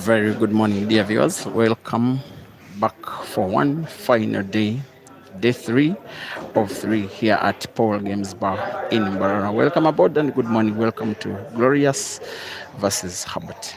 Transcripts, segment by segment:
Very good morning, dear viewers. Welcome back for one final day 3 of 3 here at Paul Games Bar in MBARARA. Welcome aboard and good morning. Welcome to Glorious versus Herbert.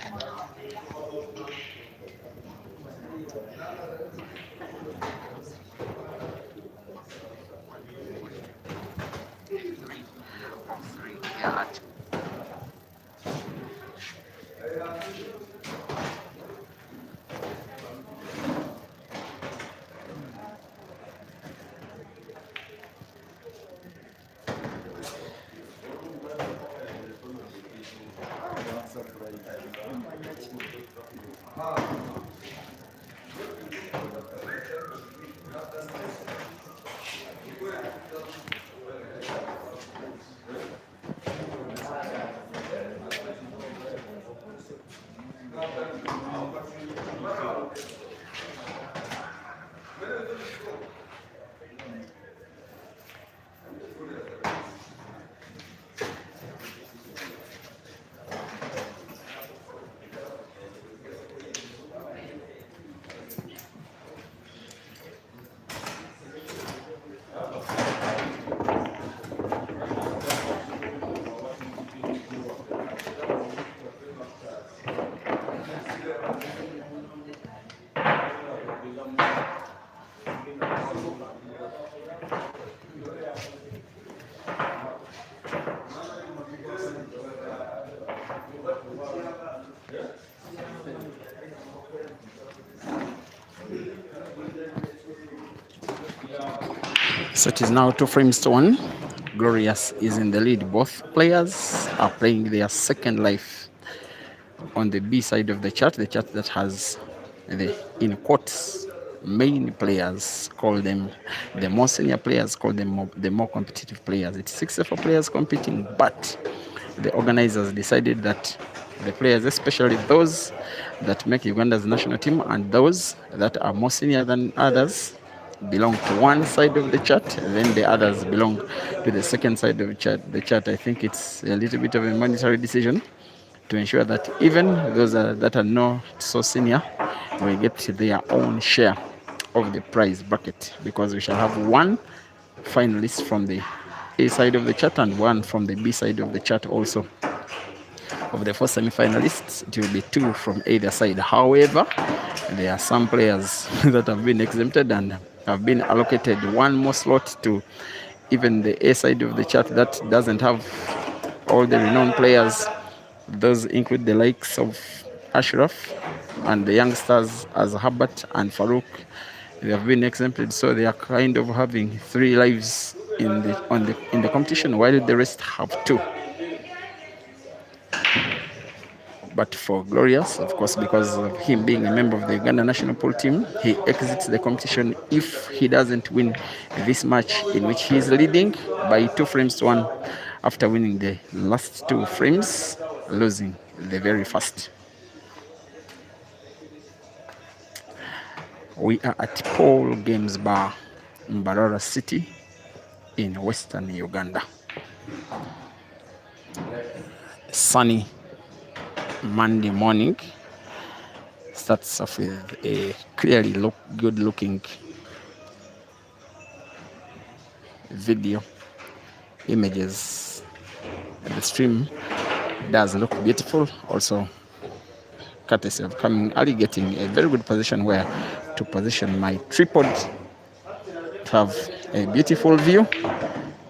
So it is now 2 frames to 1. Glorious is in the lead. Both players are playing their second life on the B side of the chart that has the, in quotes, main players, call them the more senior players, call them the more competitive players. It's 64 players competing, but the organizers decided that the players, especially those that make Uganda's national team and those that are more senior than others, belong to one side of the chart, and then the others belong to the second side of the chart. I think it's a little bit of a monetary decision to ensure that even those that are not so senior will get their own share of the prize bucket, because we shall have one finalist from the A side of the chart and one from the B side of the chart also. Of the 4 semi-finalists, it will be 2 from either side. However, there are some players that have been exempted and have been allocated one more slot to even the A side of the chart that doesn't have all the renowned players. Those include the likes of Ashraf and the youngsters as Herbert and Farouk. They have been exempted, so they are kind of having 3 lives in the competition, while the rest have 2. But for Glorious, of course, because of him being a member of the Uganda national pool team, he exits the competition if he doesn't win this match, in which he is leading by 2 frames to 1 after winning the last 2 frames, losing the very first. We are at Paul Games Bar, MBARARA City in Western Uganda. Sunny Monday morning, Starts off with a clearly good looking video images. The stream does look beautiful, also courtesy of coming early, getting a very good position where to position my tripod to have a beautiful view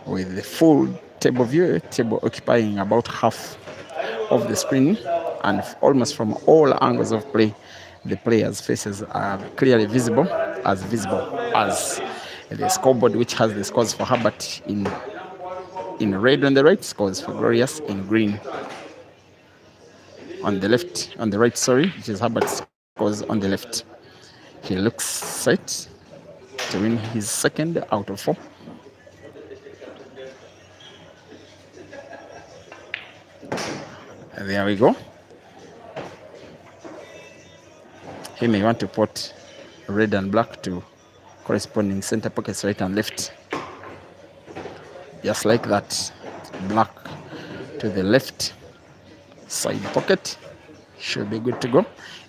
with the full table view, table occupying about half of the screen, and almost from all angles of play the players' faces are clearly visible as the scoreboard, which has the scores for Herbert in red on the right, scores for Glorious in green on the left, on the right, sorry, which is Herbert scores on the left. He looks set to win his second out of 4. There we go. He may want to put red and black to corresponding center pockets, right and left. Just like that. Black to the left side pocket should be good to go.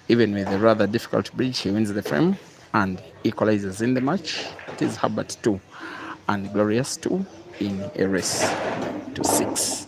Even with a rather difficult bridge, he wins the frame and equalizes in the match. It is Herbert 2 and Glorious 2 in a race to 6.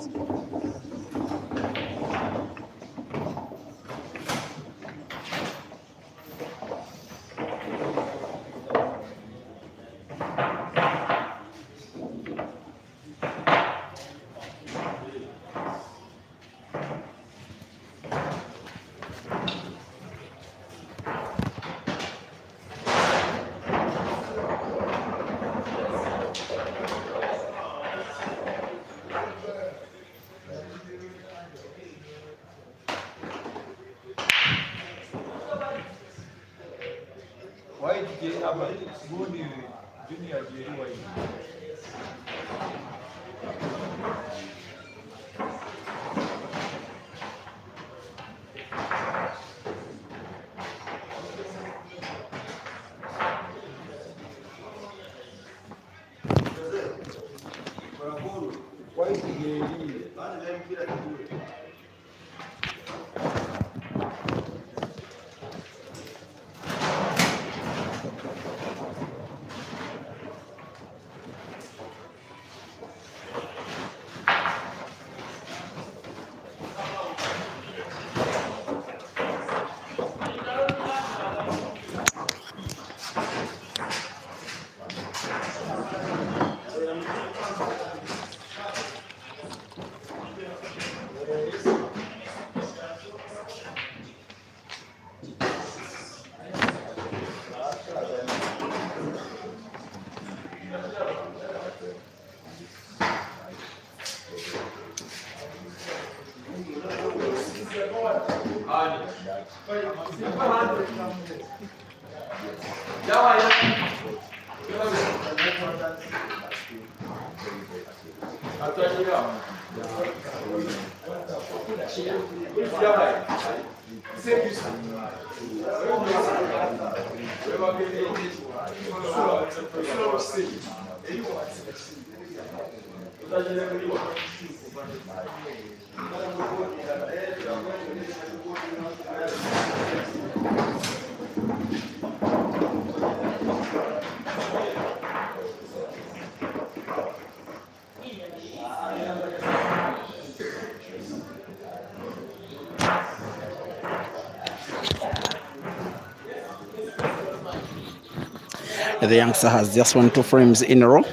The youngster has just won 2 frames in a row.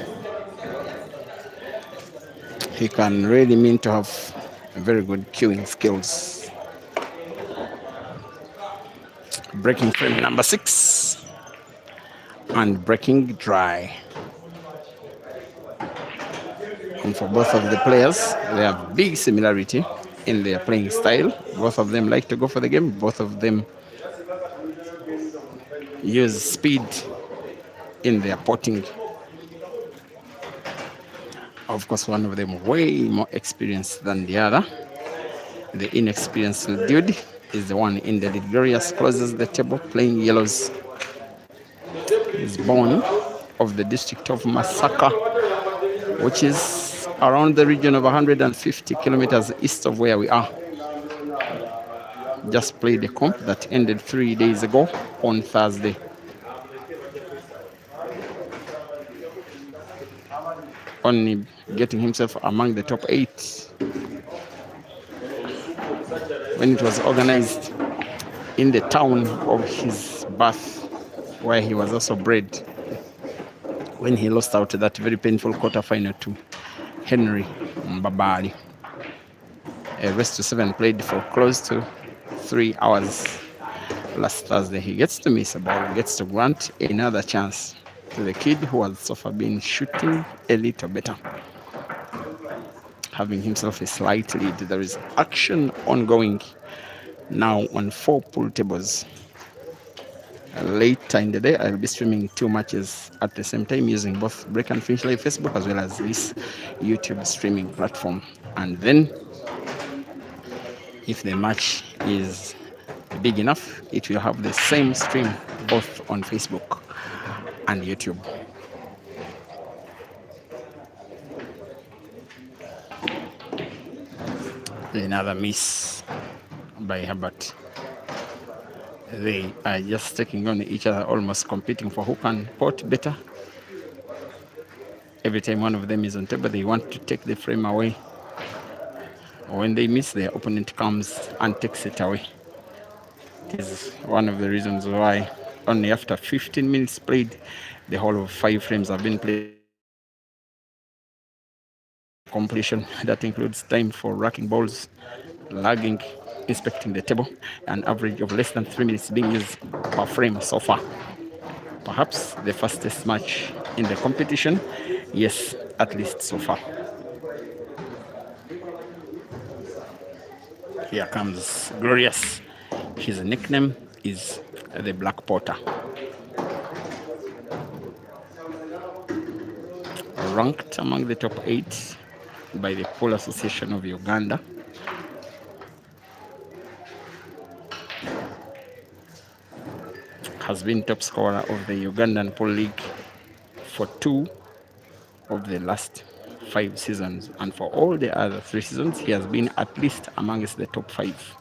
He can really mean to have very good cueing skills. Breaking frame number 6 and breaking dry. And for both of the players, they have big similarity in their playing style. Both of them like to go for the game. Both of them use speed in their potting. Of course, one of them way more experienced than the other. The inexperienced dude is the one in the lead. Glorious closes the table playing yellows. He's born of the district of Masaka, which is around the region of 150 kilometers east of where we are. just played a comp that ended 3 days ago on Thursday. Only getting himself among the top 8 when it was organized in the town of his birth, where he was also bred, when he lost out to that very painful quarterfinal to Henry Mbabali. A race to 7 played for close to 3 hours last Thursday. He gets to miss a ball, gets to grant another chance to the kid who has so far been shooting a little better, having himself a slight lead. There is action ongoing now on 4 pool tables. Later in the day, I'll be streaming 2 matches at the same time using both Break and Finish Live Facebook as well as this YouTube streaming platform. And then, if the match is big enough, it will have the same stream both on Facebook and YouTube. Another miss by Herbert. They are just taking on each other, almost competing for who can pot better. Every time one of them is on table, they want to take the frame away. When they miss, their opponent comes and takes it away. It is one of the reasons why only after 15 minutes played, the whole of 5 frames have been played. Completion that includes time for racking balls, lagging, inspecting the table, an average of less than 3 minutes being used per frame so far. Perhaps the fastest match in the competition, yes, at least so far. Here comes Glorious. His nickname is the Black Porter. Ranked among the top 8 by the Pool Association of Uganda. Has been top scorer of the Ugandan Pool League for 2 of the last 5 seasons, and for all the other 3 seasons he has been at least amongst the top 5.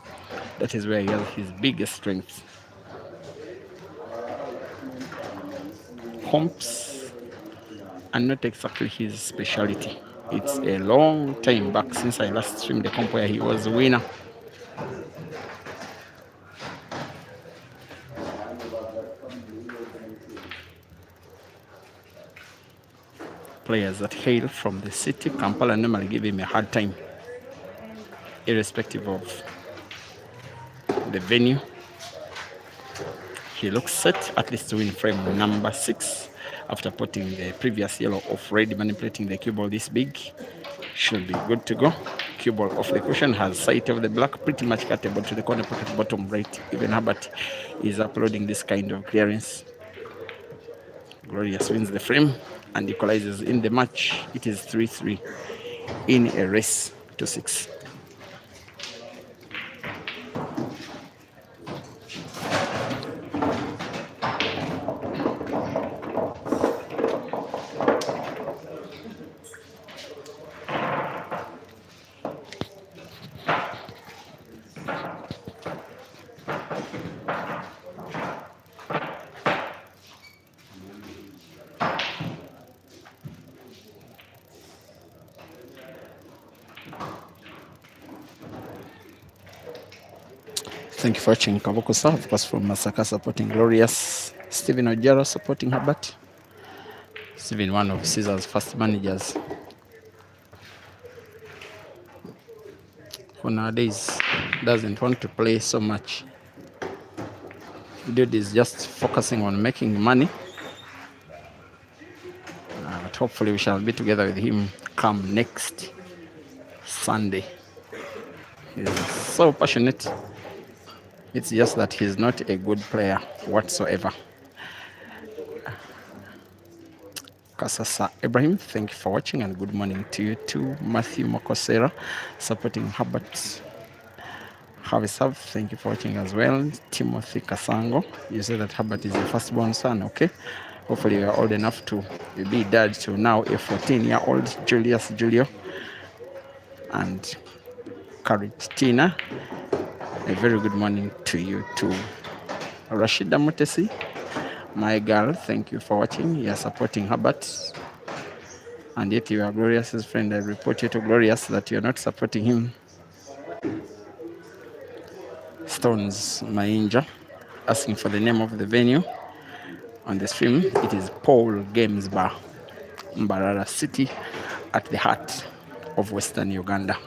That is where he has his biggest strength. Comps are not exactly his specialty. It's a long time back since I last streamed the comp where he was the winner. Players that hail from the city, Kampala, normally give him a hard time, irrespective of the venue. He looks set at least to win frame number 6 after putting the previous yellow off red, manipulating the cue ball this big. Should be good to go. Cue ball off the cushion, has sight of the black, pretty much cuttable to the corner pocket bottom right. Even Herbert is uploading this kind of clearance. Glorious wins the frame and equalizes in the match. It is 3-3 in a race to 6. Thank you for watching. Kabukusa, of course, from Masaka supporting Glorious. Stephen Ojara supporting Herbert. Stephen, one of Caesar's first managers, who nowadays doesn't want to play so much. Dude is just focusing on making money. But hopefully we shall be together with him come next Sunday. He's so passionate. It's just that he's not a good player whatsoever. Kasasa Ibrahim, thank you for watching and good morning to you too. Matthew Mokosera supporting Herbert. Havisab, thank you for watching as well. Timothy Kasango, you say that Herbert is your firstborn son, okay? Hopefully you are old enough to be dad to now a 14-year-old Julius Julio and Karit Tina. A very good morning to you too. Rashida Mutesi, my girl, thank you for watching. You are supporting Herbert. And yet you are Glorious's friend. I report you to Glorious that you are not supporting him. Stones Mainja asking for the name of the venue on the stream. It is Paul Games Bar, MBARARA City, at the heart of Western Uganda.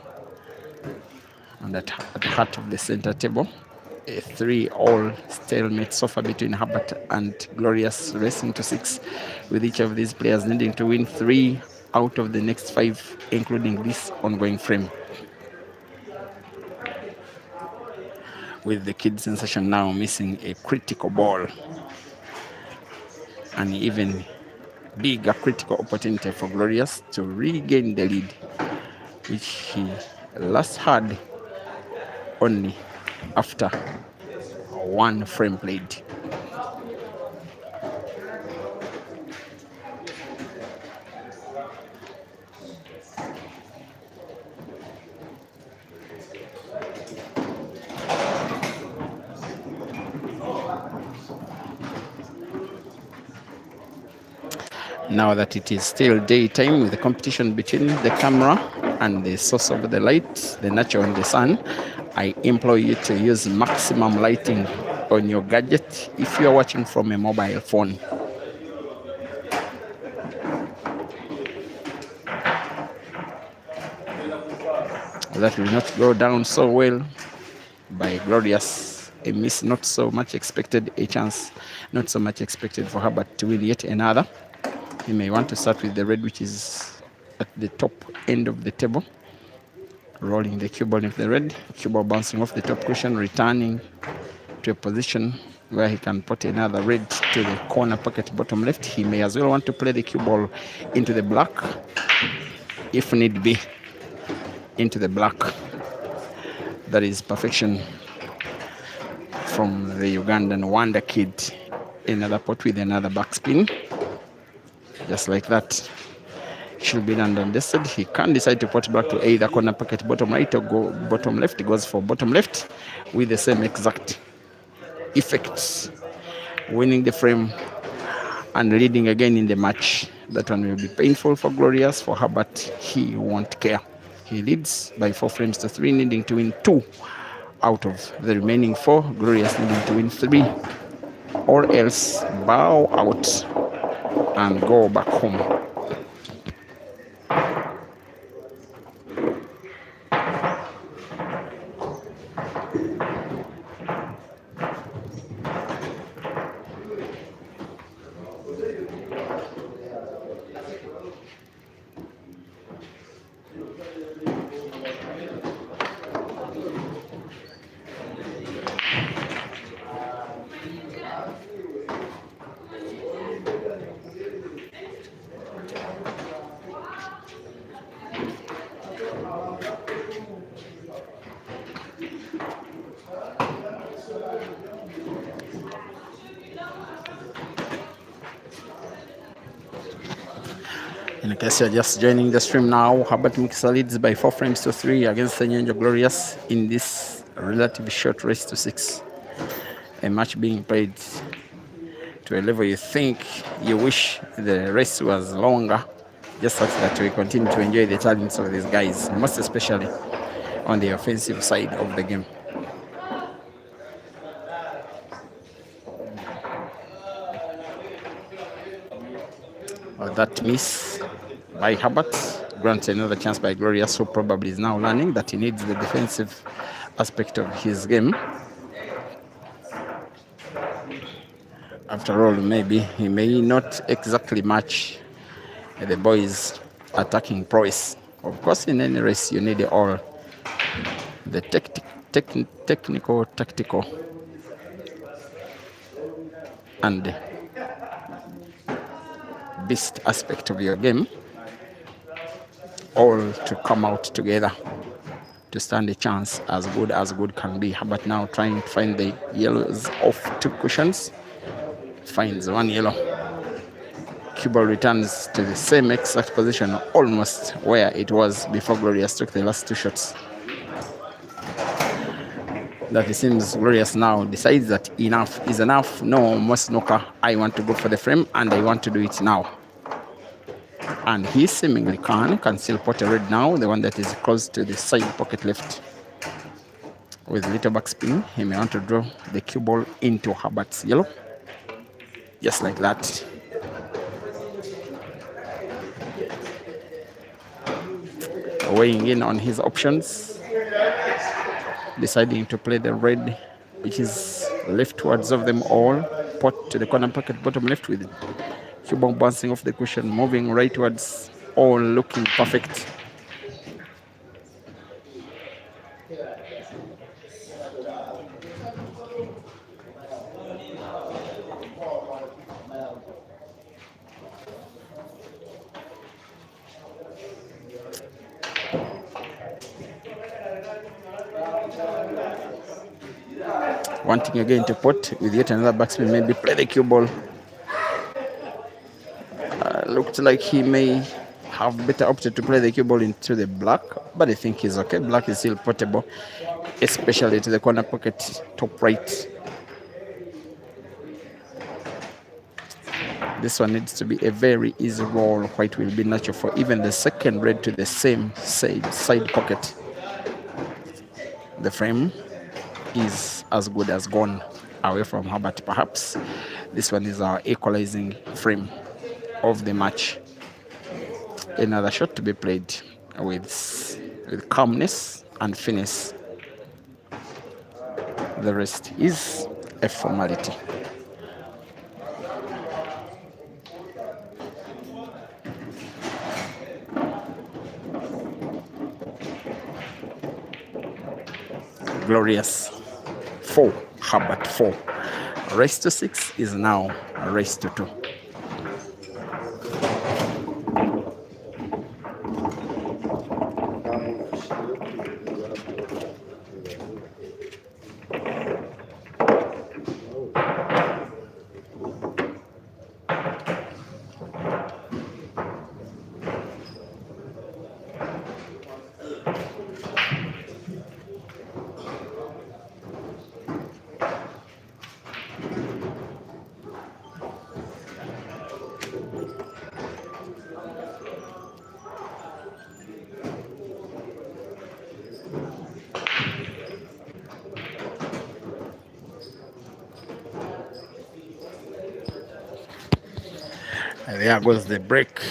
And at the heart of the center table, a 3-all stalemate sofa between Herbert and Glorious, racing to 6, with each of these players needing to win 3 out of the next 5, including this ongoing frame. With the Kid Sensation now missing a critical ball, and even bigger critical opportunity for Glorious to regain the lead, which he last had only after 1 frame played. Now that it is still daytime, with the competition between the camera and the source of the light, the nature and the sun, I implore you to use maximum lighting on your gadget if you are watching from a mobile phone. That will not go down so well by Glorious. A miss not so much expected, a chance not so much expected for Herbert to win yet another. He may want to start with the red, which is at the top end of the table. Rolling the cue ball into the red, cue ball bouncing off the top cushion, returning to a position where he can put another red to the corner pocket bottom left. He may as well want to play the cue ball into the black, if need be, into the black. That is perfection from the Ugandan wonder kid. Another pot with another backspin. Just like that. Should be done undested. He can decide to put back to either corner pocket bottom right or go bottom left. He goes for bottom left with the same exact effects. Winning the frame and leading again in the match. That one will be painful for Glorious. For Herbert, he won't care. He leads by 4 frames to 3, needing to win 2 out of the remaining 4. Glorious needing to win 3, or else bow out and go back home. In case you're just joining the stream now, Herbert Mukisa leads by 4 frames to 3 against Sennyonjo Glorious in this relatively short race to 6. A match being played to a level you think you wish the race was longer, just such that we continue to enjoy the talents of these guys, most especially on the offensive side of the game. That miss by Herbert grants another chance by Glorious, who probably is now learning that he needs the defensive aspect of his game. After all, maybe he may not exactly match the boys' attacking prowess. Of course, in any race, you need all the technical, tactical, and beast aspect of your game, all to come out together to stand a chance as good can be. But now trying to find the yellows off 2 cushions, finds 1 yellow. Cue ball returns to the same exact position, almost where it was before Glorious took the last 2 shots. that it seems Glorious now decides that enough is enough. No more snooker. I want to go for the frame and I want to do it now. And he seemingly can still pot a red now, the one that is close to the side pocket left. With little backspin, he may want to draw the cue ball into Herbert's yellow. Just like that. Weighing in on his options, deciding to play the red, which is leftwards of them all. Pot to the corner pocket bottom left with cue ball bouncing off the cushion, moving rightwards, all looking perfect. Wanting again to pot with yet another backspin, maybe play the cue ball. Looked like he may have better opted to play the cue ball into the black, but I think he's okay. Black is still potable, especially to the corner pocket top right. This one needs to be a very easy roll. White will be natural for even the second red to the same side pocket. The frame is as good as gone away from Herbert. Perhaps this one is our equalizing frame of the match. Another shot to be played with calmness and finesse. The rest is a formality. Glorious 4, Herbert 4. Race to 6 is now a race to 2. There goes the break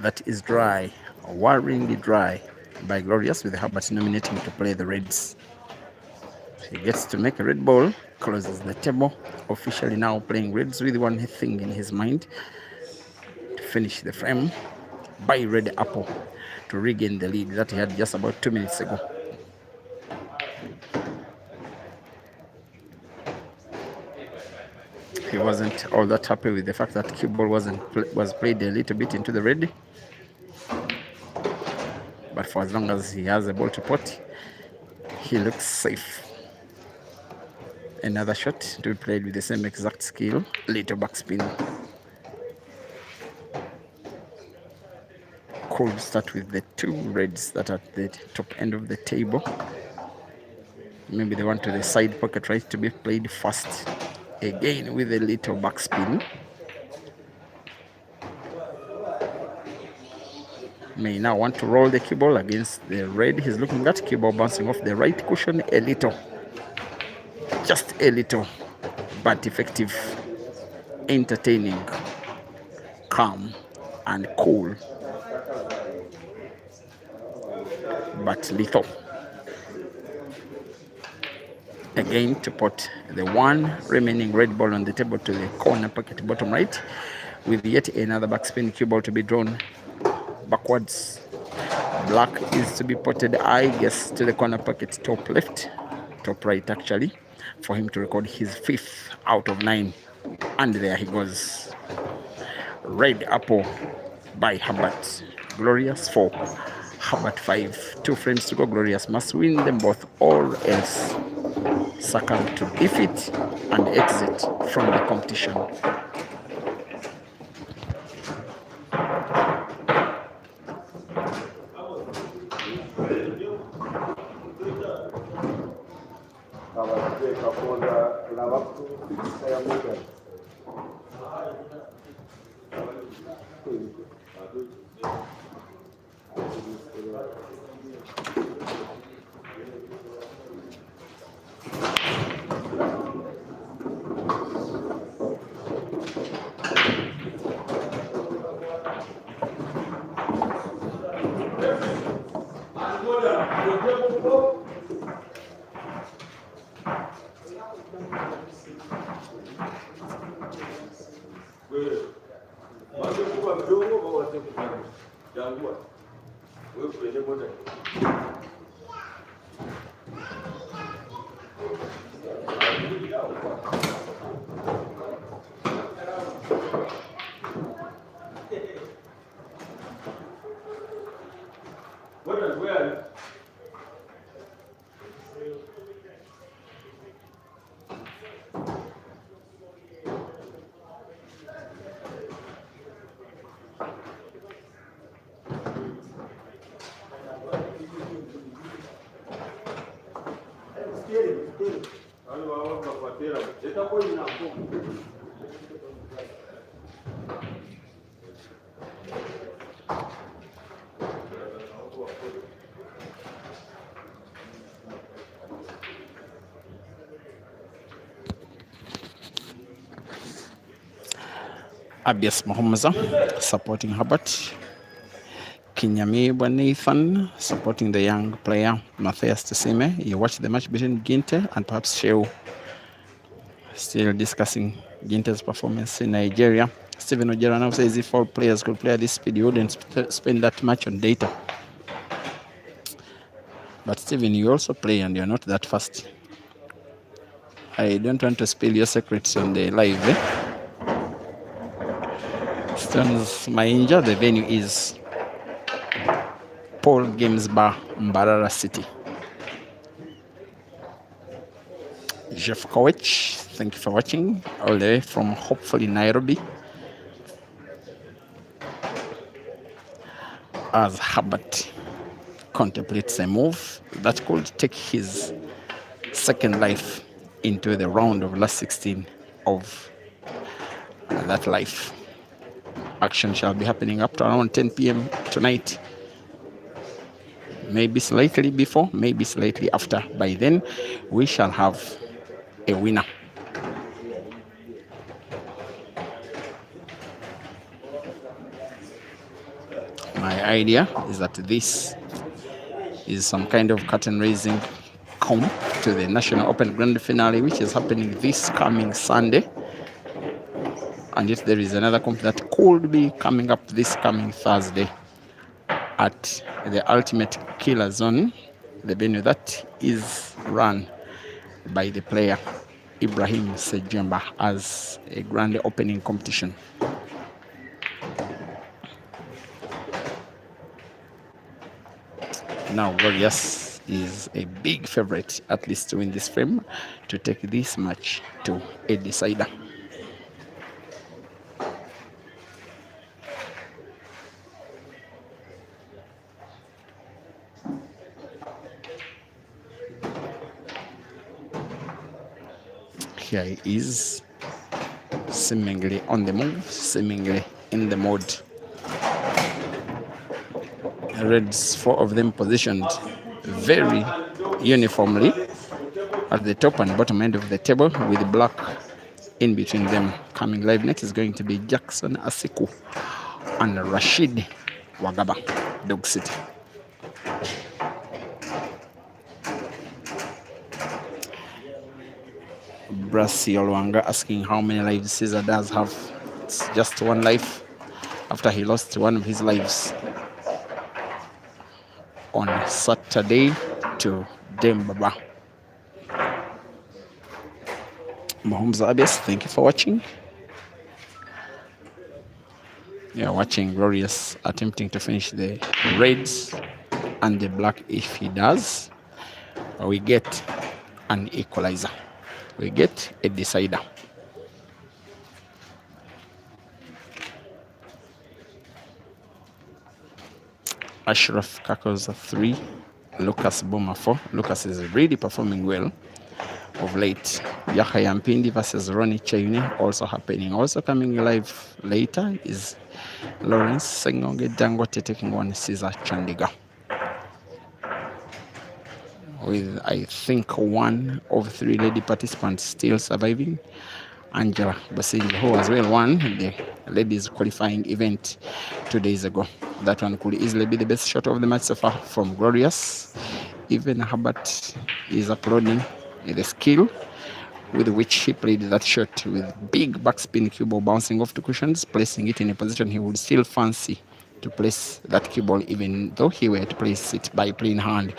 that is dry, worryingly dry, by Glorious, with Herbert nominating to play the reds. He gets to make a red ball, closes the table, officially now playing reds with one thing in his mind: to finish the frame by red apple to regain the lead that he had just about 2 minutes ago. He wasn't all that happy with the fact that cue ball was played a little bit into the red. But for as long as he has a ball to pot, he looks safe. Another shot to be played with the same exact skill, little backspin. Cool start with the 2 reds that are at the top end of the table. Maybe the one to the side pocket right to be played first. Again with a little backspin. May now want to roll the cue ball against the red. He's looking at cue ball bouncing off the right cushion a little. Just a little, but effective, entertaining, calm, and cool, but lethal. Again to put the one remaining red ball on the table to the corner pocket bottom right, with yet another backspin cue ball to be drawn backwards. Black is to be potted, I guess, to the corner pocket top left, top right actually, for him to record his 5th out of 9. And there he goes. Red apple by Herbert. Glorious 4, Herbert 5. 2 frames to go. Glorious must win them both or else succumb to defeat and exit from the competition. Abias Mohamza supporting Herbert. Kinyamibwa Nathan supporting the young player Matthias Tesime. You watch the match between Ginte and perhaps Sheu. Still discussing Ginte's performance in Nigeria. Stephen Ojera now says if all players could play at this speed, you wouldn't spend that much on data. But Stephen, you also play and you're not that fast. I don't want to spill your secrets on the live. Stones Mainja, the venue is Paul Games Bar, MBARARA City. Jeff Kowich, thank you for watching all the way from hopefully Nairobi. As Herbert contemplates a move that could take his second life into the round of last 16 of that life. Action shall be happening up to around 10 p.m. tonight. Maybe slightly before, maybe slightly after. By then, we shall have a winner. My idea is that this is some kind of curtain raising comp to the National Open Grand Finale, which is happening this coming Sunday. And yet there is another comp that could be coming up this coming Thursday at the Ultimate Killer Zone, the venue that is run by the player Ibrahim Sejemba as a grand opening competition. Now Warriors is a big favorite, at least to win this frame, to take this match to a decider. Here he is, seemingly on the move, seemingly in the mode. Reds, 4 of them positioned very uniformly at the top and bottom end of the table, with black in between them. Coming live next is going to be Jackson Asiku and Rashid Wagaba, Dog City. Brasi Olwanga asking how many lives Caesar does have. It's just one life after he lost one of his lives on Saturday to Dembaba. Mohamza Abias, thank you for watching. You are watching Glorious attempting to finish the reds and the black. If he does, we get an equalizer. We get a decider. Ashraf Kakos 3, Lucas Boma 4. Lucas is really performing well of late. Yahya Mpindi versus Ronnie Chayuni also happening. Also coming live later is Lawrence Sengonge Dangote taking on Caesar Chandiga, with I think one of 3 lady participants still surviving. Angela Basinga, who as well won the ladies qualifying event 2 days ago. That one could easily be the best shot of the match so far from Glorious. Even Herbert is applauding the skill with which he played that shot, with big backspin cue ball bouncing off the cushions, placing it in a position he would still fancy to place that cue ball, even though he were to place it by plain hand,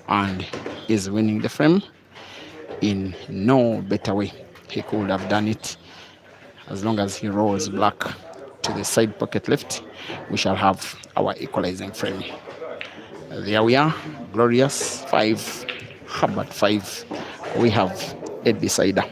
and is winning the frame in no better way. He could have done it. As long as he rolls black to the side pocket left, we shall have our equalizing frame. There we are. Glorious 5, Herbert 5. We have a decider.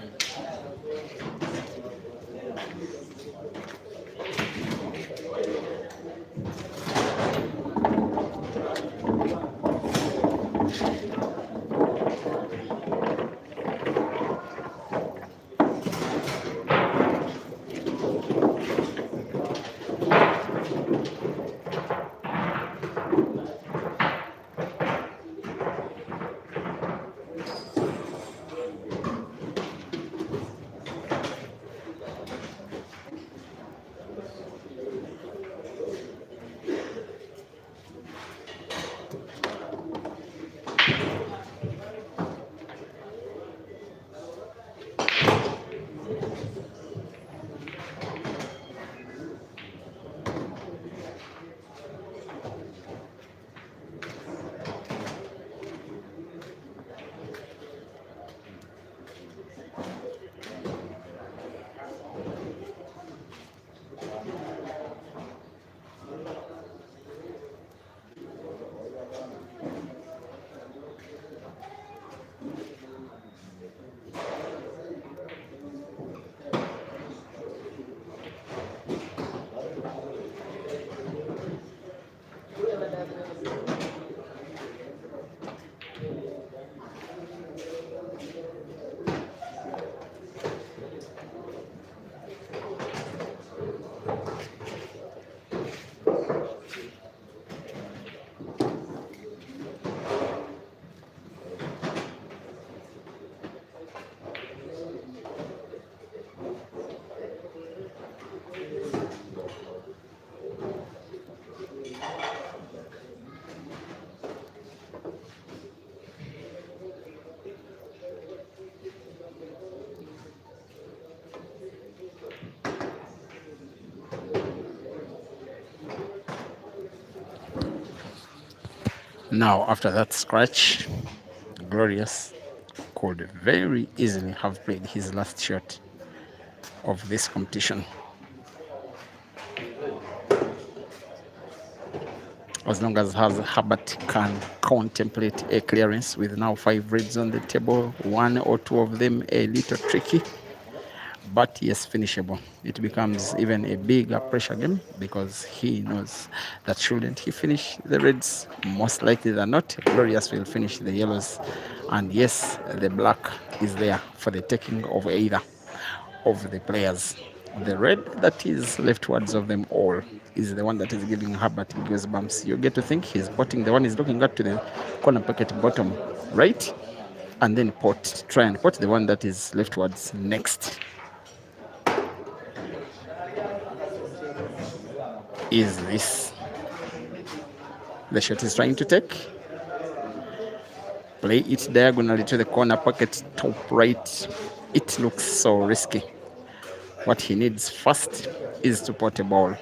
Now, after that scratch, Glorious could very easily have played his last shot of this competition. As long as Herbert can contemplate a clearance with now 5 reds on the table, 1 or 2 of them a little tricky, but yes, finishable. It becomes even a bigger pressure game because he knows that shouldn't he finish the reds, most likely than not, Glorious will finish the yellows. And yes, the black is there for the taking of either of the players. The red that is leftwards of them all is the one that is giving Herbert goosebumps. You get to think he's potting the one he's looking at to the corner pocket bottom right, and then try and pot the one that is leftwards next. Is this the shot he's trying to take? Play it diagonally to the corner pocket top right. It looks so risky. What he needs first is to pot a ball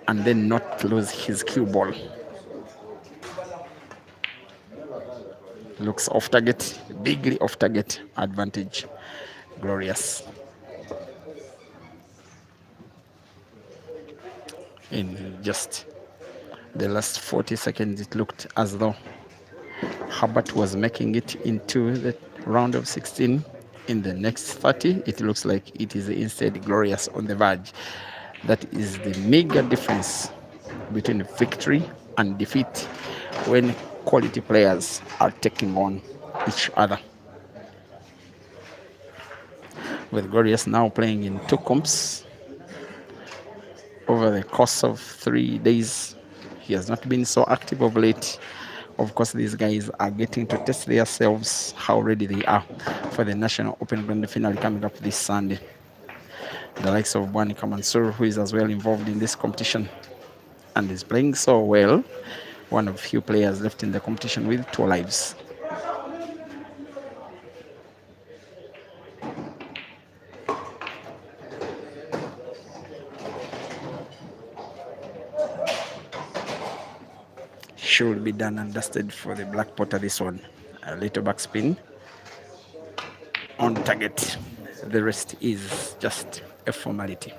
and then not lose his cue ball. Looks off target, bigly off target, advantage. Glorious. In just the last 40 seconds, it looked as though Herbert was making it into the round of 16. In the next 30, it looks like it is instead Glorious on the verge. That is the mega difference between victory and defeat when quality players are taking on each other. with Glorious now playing in two comps over the course of 3 days. He has not been so active of late. Of course, these guys are getting to test themselves how ready they are for the National Open Grand Finale coming up this Sunday. The likes of Bwanika Mansour, who is as well involved in this competition and is playing so well, one of few players left in the competition with 2 lives. Should be done and dusted for the Black Potter this one. A little backspin on target. The rest is just a formality.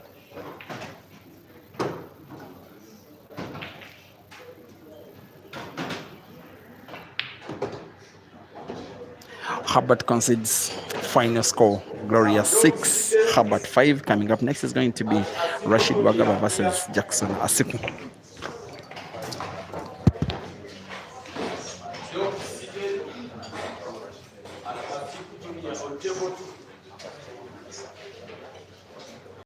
Herbert concedes final score. Gloria 6, Herbert 5. Coming up next is going to be Rashid Wagaba versus Jackson Asiku.